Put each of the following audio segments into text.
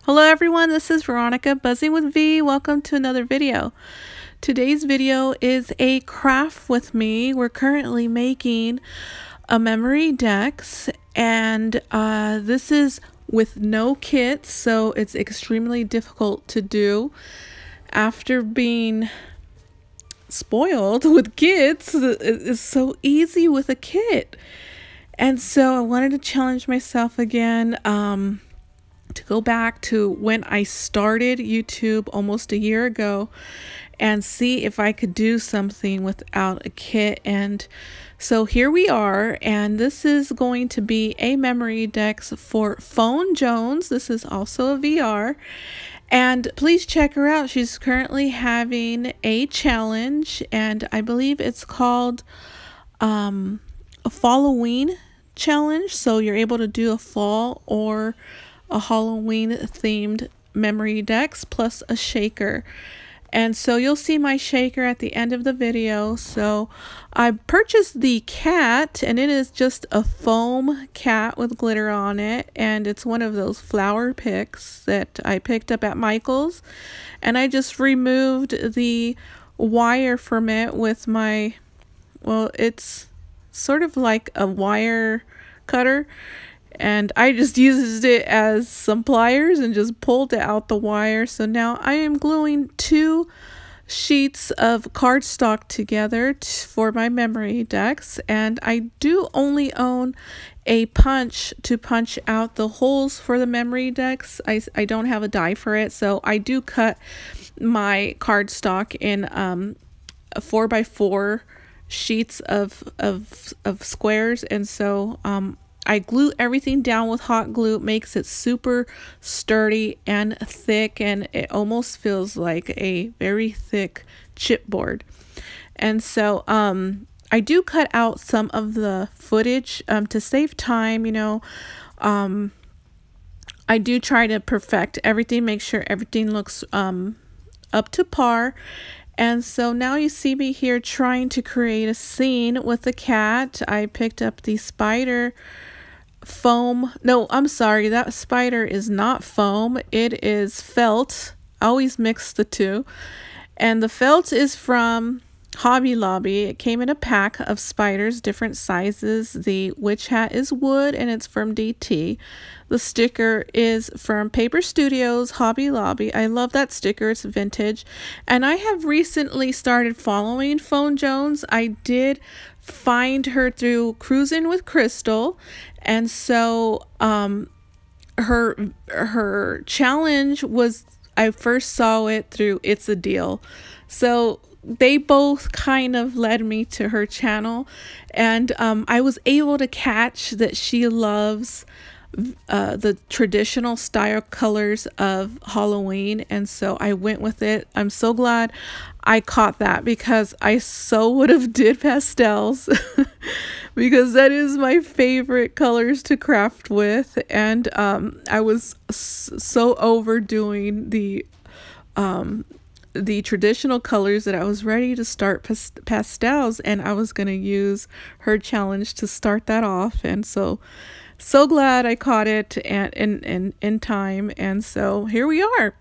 Hello everyone, this is Veronica, Buzzing with V. Welcome to another video. Today's video is a craft with me. We're currently making a MemoryDex, and this is with no kit, so it's extremely difficult to do. After being spoiled with kits, it's so easy with a kit. And so I wanted to challenge myself again, to go back to when I started YouTube almost a year ago and see if I could do something without a kit. And so here we are, and this is going to be a MemoryDex for Phone Jones. This is also a VR, and please check her out. She's currently having a challenge, and I believe it's called a Halloween challenge. So you're able to do a fall or a Halloween themed MemoryDex plus a shaker. And so you'll see my shaker at the end of the video. So I purchased the cat, and it is just a foam cat with glitter on it, and it's one of those flower picks that I picked up at Michael's, and I just removed the wire from it with my, well, it's sort of like a wire cutter, and I just used it as some pliers and just pulled out the wire. So now I am gluing 2 sheets of cardstock together for my MemoryDex, and I do only own a punch to punch out the holes for the MemoryDex. I don't have a die for it, so I do cut my cardstock in 4x4 sheets of squares, and so I glue everything down with hot glue. It makes it super sturdy and thick, and it almost feels like a very thick chipboard. And so I do cut out some of the footage to save time. You know, I do try to perfect everything, make sure everything looks up to par. And so now you see me here trying to create a scene with the cat. I picked up the spider foam. No, I'm sorry, that spider is not foam, it is felt. I always mix the two. And the felt is from Hobby Lobby. It came in a pack of spiders, different sizes. The witch hat is wood, and it's from DT. The sticker is from Paper Studios, Hobby Lobby. I love that sticker, it's vintage. And I have recently started following Phone Jones. I did find her through Cruising with Crystal, and so her challenge was, I first saw it through It's a Deal. So they both kind of led me to her channel, and I was able to catch that she loves the traditional style colors of Halloween, and so I went with it. I'm so glad I caught that, because I so would have did pastels because that is my favorite colors to craft with, and I was so overdoing the traditional colors that I was ready to start pastels, and I was going to use her challenge to start that off. And so glad I caught it in time. And so here we are.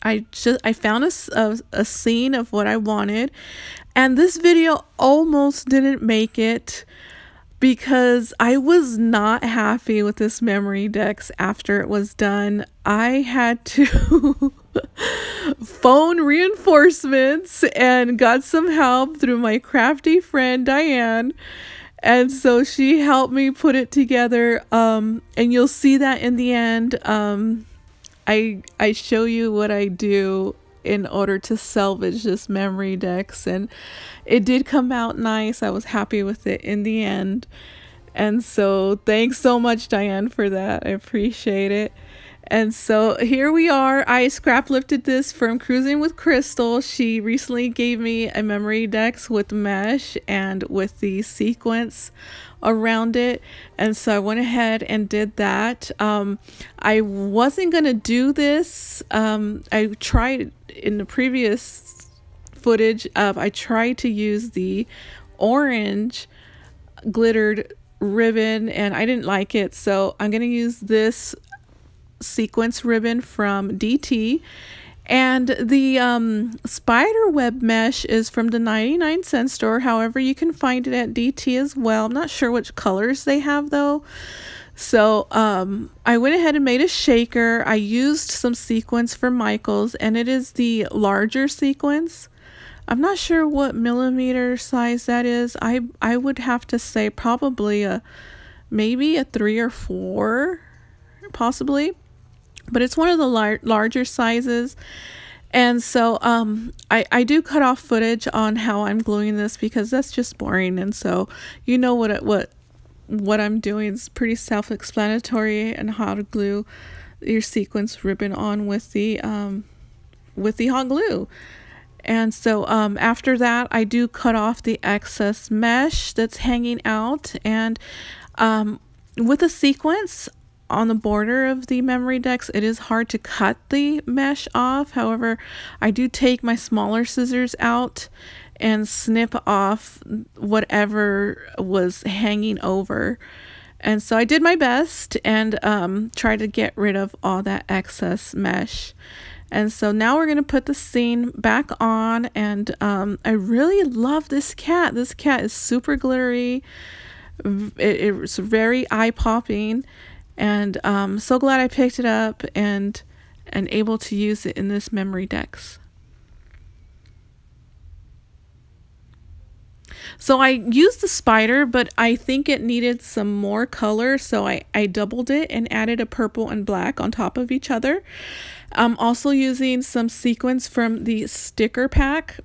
I found a scene of what I wanted, and this video almost didn't make it because I was not happy with this MemoryDex after it was done. I had to phone reinforcements and got some help through my crafty friend Diane. And so she helped me put it together, and you'll see that in the end. I show you what I do in order to salvage this MemoryDex, and it did come out nice. I was happy with it in the end. And so thanks so much, Diane, for that. I appreciate it. And so here we are. I scrap lifted this from Cruising with Crystal. She recently gave me a MemoryDex with mesh and with the sequence around it, and so I went ahead and did that. I wasn't gonna do this. I tried in the previous footage of, I tried to use the orange glittered ribbon, and I didn't like it, so I'm gonna use this sequence ribbon from DT. And the spider web mesh is from the 99-cent store. However, you can find it at DT as well. I'm not sure which colors they have though. So I went ahead and made a shaker. I used some sequins from Michaels, and it is the larger sequence. I'm not sure what millimeter size that is. I would have to say probably maybe a 3 or 4, possibly. But it's one of the larger sizes. And so I do cut off footage on how I'm gluing this because that's just boring. And so you know what I'm doing is pretty self-explanatory, and how to glue your sequence ribbon on with the hot glue. And so after that, I do cut off the excess mesh that's hanging out, and with a sequence on the border of the MemoryDex, it is hard to cut the mesh off. However, I do take my smaller scissors out and snip off whatever was hanging over. And so I did my best and tried to get rid of all that excess mesh. And so now we're going to put the scene back on, and I really love this cat. This cat is super glittery. It's very eye-popping, and I'm so glad I picked it up and able to use it in this MemoryDex. So I used the spider, but I think it needed some more color, so I doubled it and added a purple and black on top of each other. I'm also using some sequins from the sticker pack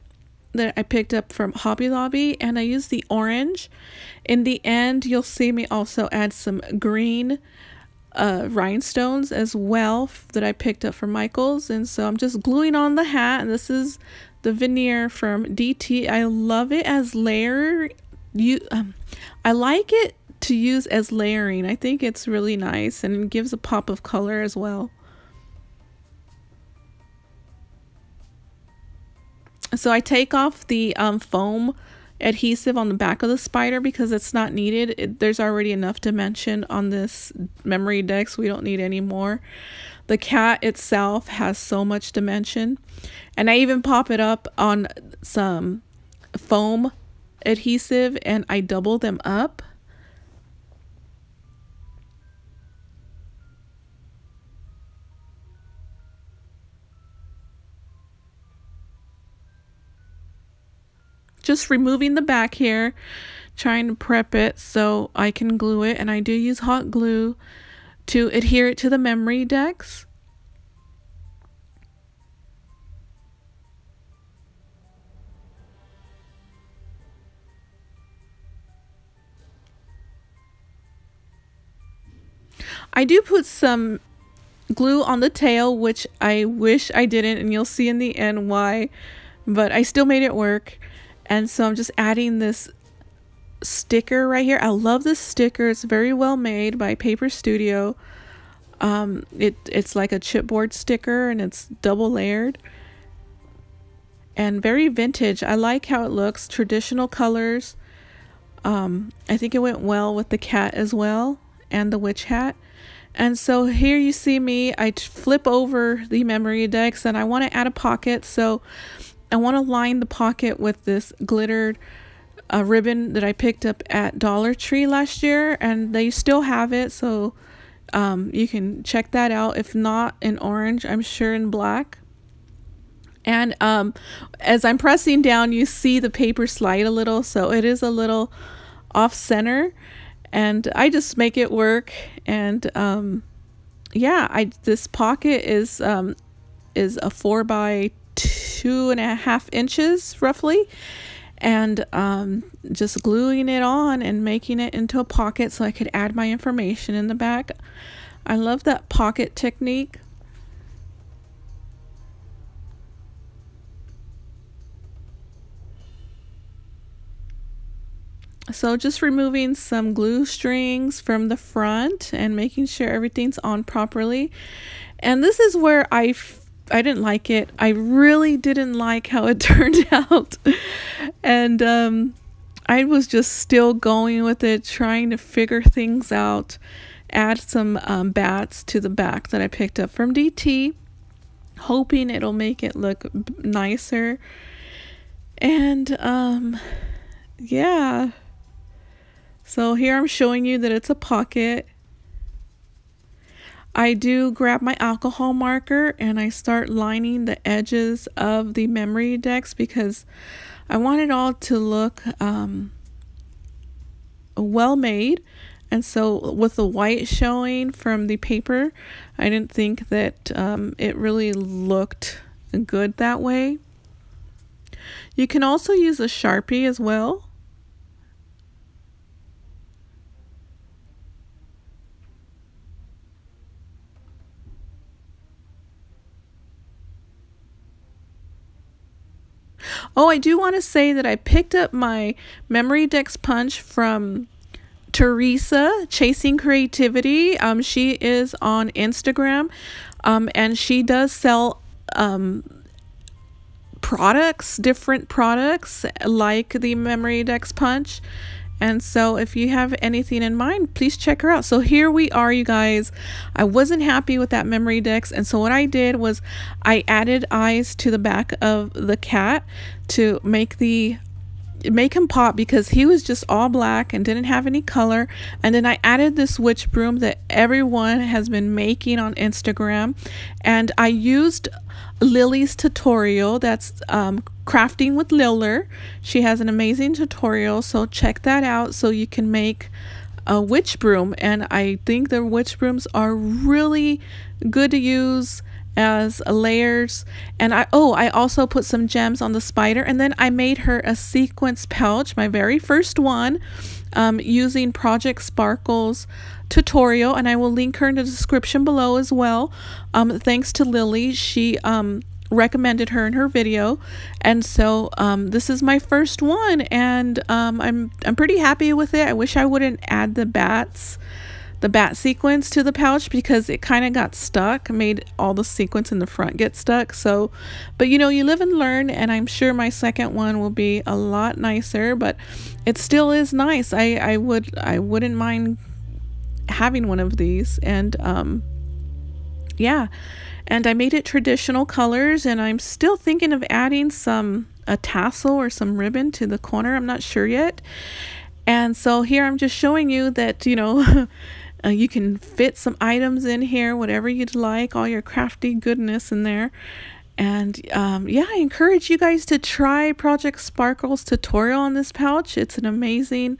that I picked up from Hobby Lobby, and I used the orange. In the end, you'll see me also add some green rhinestones as well that I picked up from Michaels. And so I'm just gluing on the hat, and this is the veneer from DT. I love it as layer. I like it to use as layering. I think it's really nice, and it gives a pop of color as well. So I take off the foam adhesive on the back of the spider because it's not needed. There's already enough dimension on this MemoryDex. We don't need any more. The cat itself has so much dimension. And I even pop it up on some foam adhesive, and I double them up. Just removing the back here, trying to prep it so I can glue it, and I do use hot glue to adhere it to the MemoryDex. I do put some glue on the tail, which I wish I didn't, and you'll see in the end why, but I still made it work. And so I'm just adding this sticker right here. I love this sticker. It's very well made by Paper Studio. It's like a chipboard sticker, and it's double layered and very vintage. I like how it looks. Traditional colors. I think it went well with the cat as well, and the witch hat. And so here you see me. I flip over the MemoryDex, and I want to add a pocket. So I want to line the pocket with this glittered ribbon that I picked up at Dollar Tree last year, and they still have it, so you can check that out. If not in orange, I'm sure in black. And as I'm pressing down, you see the paper slide a little, so it is a little off center, and I just make it work. And yeah, this pocket is a 4 by 2.5 inches roughly, and just gluing it on and making it into a pocket so I could add my information in the back. I love that pocket technique. So just removing some glue strings from the front and making sure everything's on properly. And this is where I didn't like it. I really didn't like how it turned out. And I was just still going with it, trying to figure things out. add some bats to the back that I picked up from DT, hoping it'll make it look nicer. And yeah, so here I'm showing you that it's a pocket. I do grab my alcohol marker and I start lining the edges of the MemoryDex because I want it all to look well made. And so with the white showing from the paper, I didn't think that it really looked good that way. You can also use a Sharpie as well. Oh, I do want to say that I picked up my MemoryDex punch from Teresa, Chasing Creativity. She is on Instagram, and she does sell products, different products like the MemoryDex punch. And so if you have anything in mind, please check her out. So here we are, you guys. I wasn't happy with that MemoryDex, and so what I did was I added eyes to the back of the cat to make him pop because he was just all black and didn't have any color. And then I added this witch broom that everyone has been making on Instagram, and I used Lily's tutorial. That's crafting with Liller. She has an amazing tutorial, so check that out so you can make a witch broom. And I think the witch brooms are really good to use as layers. And I also put some gems on the spider, and then I made her a sequence pouch, my very first one, using Project Sparkle's tutorial, and I will link her in the description below as well. Thanks to Lily, she recommended her in her video, and so this is my first one, and I'm pretty happy with it. I wish I wouldn't add the bat sequence to the pouch because it kind of got stuck, made all the sequence in the front get stuck. So, but you know, you live and learn, and I'm sure my second one will be a lot nicer, but it still is nice. I wouldn't mind having one of these. And yeah, and I made it traditional colors, and I'm still thinking of adding a tassel or some ribbon to the corner. I'm not sure yet. And so here I'm just showing you that, you know, you can fit some items in here, whatever you'd like, all your crafty goodness in there. And yeah, I encourage you guys to try Project Sparkle's tutorial on this pouch. It's an amazing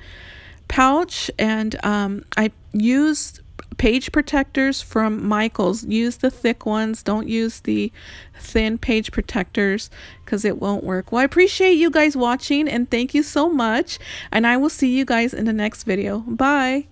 pouch, and I used page protectors from Michaels. Use the thick ones, don't use the thin page protectors because it won't work. Well, I appreciate you guys watching, and thank you so much, and I will see you guys in the next video. Bye.